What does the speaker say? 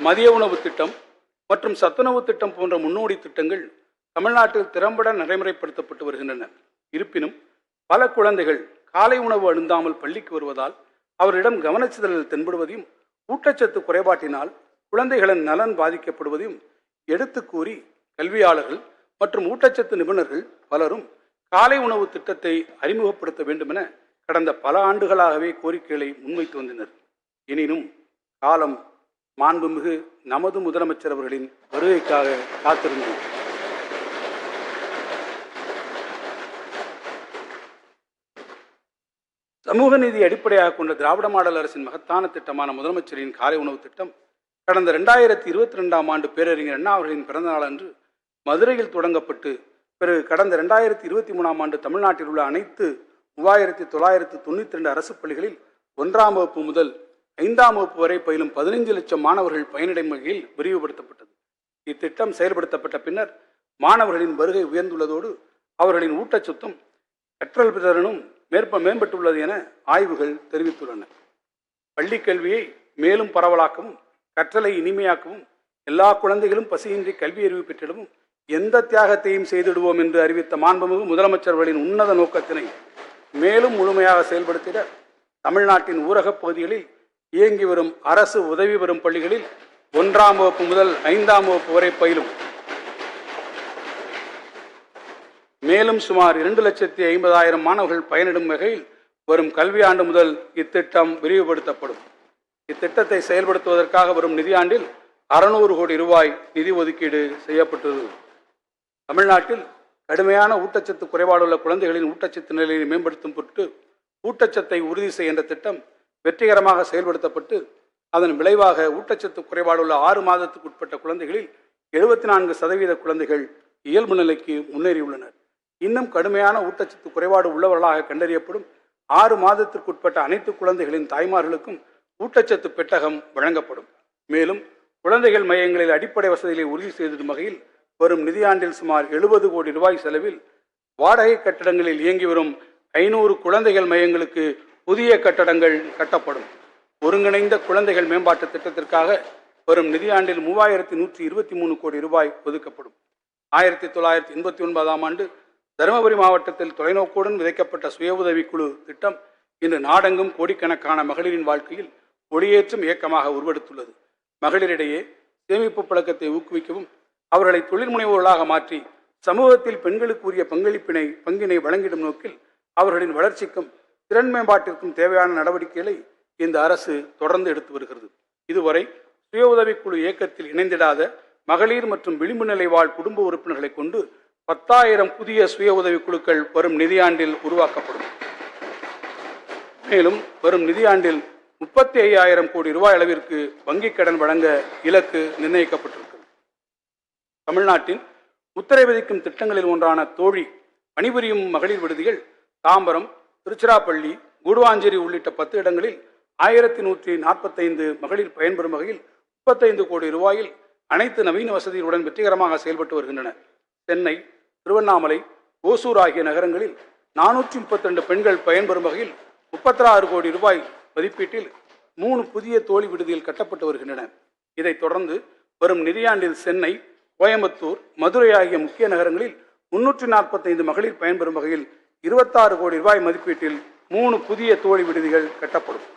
மதிய உணவு திட்டம் மற்றும் சத்துணவு திட்டம் போன்ற முன்னோடி திட்டங்கள் தமிழ்நாட்டில் திறம்பட நடைமுறைப்படுத்தப்பட்டு வருகின்றன. இருப்பினும் பல குழந்தைகள் காலை உணவு அருந்தாமல் பள்ளிக்கு வருவதால் அவரிடம் கவனச்சிதறல் தென்படுவதையும் ஊட்டச்சத்து குறைபாட்டினால் குழந்தைகளின் நலன் பாதிக்கப்படுவதையும் எடுத்து கூறி கல்வியாளர்கள் மற்றும் ஊட்டச்சத்து நிபுணர்கள் பலரும் காலை உணவு திட்டத்தை அறிமுகப்படுத்த வேண்டும் என கடந்த பல ஆண்டுகளாகவே கோரிக்கைகளை முன்வைத்து வந்தனர். எனினும் காலம் மாண்புமிகு நமது முதலமைச்சர் அவர்களின் வருகைக்காக காத்திருந்தது. சமூக நீதி அடிப்படையாக கொண்ட திராவிட மாடல் அரசின் மகத்தான திட்டமான முதலமைச்சரின் காலை உணவு திட்டம் கடந்த 2022ஆம் ஆண்டு பேரறிஞர் அண்ணா அவர்களின் பிறந்த நாள் அன்று மதுரையில் தொடங்கப்பட்டு பிறகு கடந்த 2023ஆம் ஆண்டு தமிழ்நாட்டில் உள்ள அனைத்து 3992 அரசு பள்ளிகளில் 1ஆம் வகுப்பு முதல் 5ஆம் வகுப்பு வரை பயிலும் 15 லட்சம் மாணவர்கள் பயனடையும் வகையில் விரிவுபடுத்தப்பட்டது. இத்திட்டம் செயல்படுத்தப்பட்ட பின்னர் மாணவர்களின் வருகை உயர்ந்துள்ளதோடு அவர்களின் ஊட்டச்சத்தும் கற்றல் திறனும் மேம்பட்டுள்ளது என ஆய்வுகள் தெரிவித்துள்ளன. பள்ளி கல்வியை மேலும் பரவலாக்கவும் கற்றலை இனிமையாக்கவும் எல்லா குழந்தைகளும் பசியின்றி கல்வி அறிவு பெற்றிடவும் எந்த தியாகத்தையும் செய்திடுவோம் என்று அறிவித்த மாண்புமிகு முதலமைச்சர்களின் உன்னத நோக்கத்தினை மேலும் முழுமையாக செயல்படுத்திட தமிழ்நாட்டின் ஊரகப் பகுதிகளில் இயங்கி வரும் அரசு உதவி பெறும் பள்ளிகளில் 1ஆம் வகுப்பு முதல் 5ஆம் வகுப்பு வரை பயிலும் மேலும் சுமார் 2,50,000 மாணவர்கள் பயனிடும் வகையில் வரும் கல்வியாண்டு முதல் இத்திட்டம் விரிவுபடுத்தப்படும். இத்திட்டத்தை செயல்படுத்துவதற்காக வரும் நிதியாண்டில் 600 கோடி ரூபாய் நிதி ஒதுக்கீடு செய்யப்பட்டது. தமிழ்நாட்டில் கடுமையான ஊட்டச்சத்து குறைபாடுள்ள குழந்தைகளின் ஊட்டச்சத்து நிலையை மேம்படுத்தும் பொருட்டு ஊட்டச்சத்தை உறுதி செய்கின்ற திட்டம் வெற்றிகரமாக செயல்படுத்தப்பட்டு அதன் விளைவாக ஊட்டச்சத்து குறைபாடுள்ள 6 மாதத்துக்கு உட்பட்ட குழந்தைகளில் 74% குழந்தைகள் இயல்பு நிலைக்கு முன்னேறியுள்ளனர். இன்னும் கடுமையான ஊட்டச்சத்து குறைபாடு உள்ளவர்களாக கண்டறியப்படும் 6 மாதத்திற்குட்பட்ட அனைத்து குழந்தைகளின் தாய்மார்களுக்கும் ஊட்டச்சத்து பெட்டகம் வழங்கப்படும். மேலும் குழந்தைகள் மையங்களில் அடிப்படை வசதிகளை உறுதி செய்திடும் வகையில் வரும் நிதியாண்டில் சுமார் 70 கோடி ரூபாய் செலவில் வாடகை கட்டடங்களில் இயங்கி வரும் 500 குழந்தைகள் மையங்களுக்கு புதிய கட்டடங்கள் கட்டப்படும். ஒருங்கிணைந்த குழந்தைகள் மேம்பாட்டு திட்டத்திற்காக வரும் நிதியாண்டில் 3123 கோடி ரூபாய் ஒதுக்கப்படும். 1989ஆம் ஆண்டு தருமபுரி மாவட்டத்தில் தொலைநோக்குடன் விதைக்கப்பட்ட சுய உதவி குழு திட்டம் இன்று நாடெங்கும் கோடிக்கணக்கான மகளிரின் வாழ்க்கையில் ஒளியேற்றும் இயக்கமாக உருவெடுத்துள்ளது. மகளிரிடையே சேமிப்பு பழக்கத்தை ஊக்குவிக்கவும் அவர்களை தொழில் முனைவோர்களாக மாற்றி சமூகத்தில் பெண்களுக்கு உரிய பங்கினை வழங்கிடும் நோக்கில் அவர்களின் வளர்ச்சிக்கும் திறன் மேம்பாட்டிற்கும் தேவையான நடவடிக்கைகளை இந்த அரசு தொடர்ந்து எடுத்து வருகிறது. இதுவரை சுய உதவிக்குழு இயக்கத்தில் இணைந்திடாத மகளிர் மற்றும் விளிம்பு நிலை வாழ் குடும்ப உறுப்பினர்களை கொண்டு 10,000 புதிய சுய உதவி குழுக்கள் வரும் நிதியாண்டில் உருவாக்கப்படும். மேலும் வரும் நிதியாண்டில் 35,000 கோடி ரூபாய் அளவிற்கு வங்கிக் கடன் வழங்க இலக்கு நிர்ணயிக்கப்பட்டிருக்கிறது. தமிழ்நாட்டின் முத்திரை விதிக்கும் திட்டங்களில் ஒன்றான தோழி பணிபுரியும் மகளிர் விடுதிகள் தாம்பரம், திருச்சிராப்பள்ளி, கூடுவாஞ்சேரி உள்ளிட்ட 10 இடங்களில் 1145 மகளிர் பயன்பெறும் வகையில் 35 கோடி ரூபாயில் அனைத்து நவீன வசதிகளுடன் வெற்றிகரமாக செயல்பட்டு வருகின்றன. சென்னை, திருவண்ணாமலை, ஓசூர் ஆகிய நகரங்களில் 432 பெண்கள் பயன்பெறும் வகையில் 36 கோடி ரூபாய் மதிப்பீட்டில் 3 புதிய தோழி விடுதிகள் கட்டப்பட்டு வருகின்றன. இதைத் தொடர்ந்து வரும் நிதியாண்டில் சென்னை, கோயம்புத்தூர், மதுரை ஆகிய முக்கிய நகரங்களில் 345 மகளிர் பயன்பெறும் வகையில் 26 கோடி ரூபாய் மதிப்பீட்டில் 3 புதிய தோழி விடுதிகள் கட்டப்படும்.